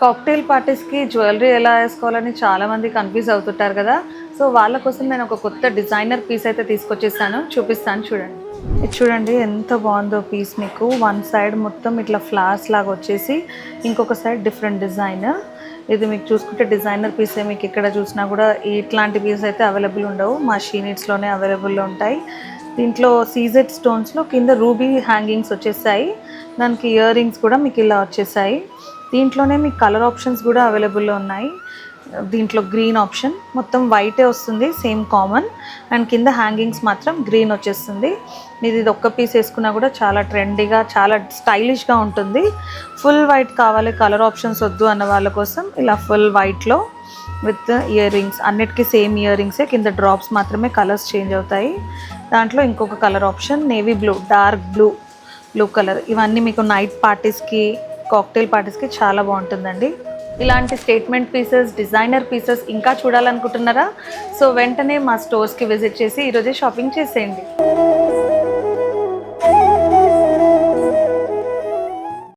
Cocktail పార్టీస్కి jewellery ఎలా వేసుకోవాలని చాలామంది కన్ఫ్యూజ్ అవుతుంటారు కదా. సో వాళ్ళ కోసం నేను ఒక కొత్త డిజైనర్ పీస్ అయితే తీసుకొచ్చేసాను, చూపిస్తాను చూడండి. ఇది చూడండి ఎంత బాగుందో పీస్. మీకు వన్ సైడ్ మొత్తం ఇట్లా ఫ్లవర్స్ లాగా వచ్చేసి ఇంకొక సైడ్ డిఫరెంట్ డిజైన్. ఇది మీకు చూసుకుంటే డిజైనర్ పీసే. మీకు ఇక్కడ చూసినా కూడా ఇట్లాంటి పీస్ అయితే అవైలబుల్ ఉండవు, మా షీనిట్స్లోనే అవైలబుల్లో ఉంటాయి. దీంట్లో సీజెడ్ స్టోన్స్లో కింద రూబీ హ్యాంగింగ్స్ వచ్చేసాయి. దానికి ఇయర్ రింగ్స్ కూడా మీకు ఇలా వచ్చేసాయి. దీంట్లోనే మీకు కలర్ ఆప్షన్స్ కూడా అవైలబుల్లో ఉన్నాయి. దీంట్లో గ్రీన్ ఆప్షన్, మొత్తం వైటే వస్తుంది సేమ్ కామన్, అండ్ కింద హ్యాంగింగ్స్ మాత్రం గ్రీన్ వచ్చేస్తుంది. మీరు ఇది ఒక్క పీస్ వేసుకున్నా కూడా చాలా ట్రెండీగా, చాలా స్టైలిష్గా ఉంటుంది. ఫుల్ వైట్ కావాలి, కలర్ ఆప్షన్స్ వద్దు అన్న వాళ్ళ కోసం ఇలా ఫుల్ వైట్లో విత్ ఇయర్ రింగ్స్. అన్నిటికీ సేమ్ ఇయర్ రింగ్సే, కింద డ్రాప్స్ మాత్రమే కలర్స్ చేంజ్ అవుతాయి. దాంట్లో ఇంకొక colour option navy blue, dark blue colour. ఇవన్నీ మీకు నైట్ పార్టీస్కి, కాక్టైల్ పార్టీస్కి చాలా బాగుంటుందండి. ఇలాంటి స్టేట్మెంట్ పీసెస్, డిజైనర్ పీసెస్ ఇంకా చూడాలనుకుంటున్నారా? సో వెంటనే మా స్టోర్స్కి విజిట్ చేసి ఈరోజే షాపింగ్ చేసేయండి.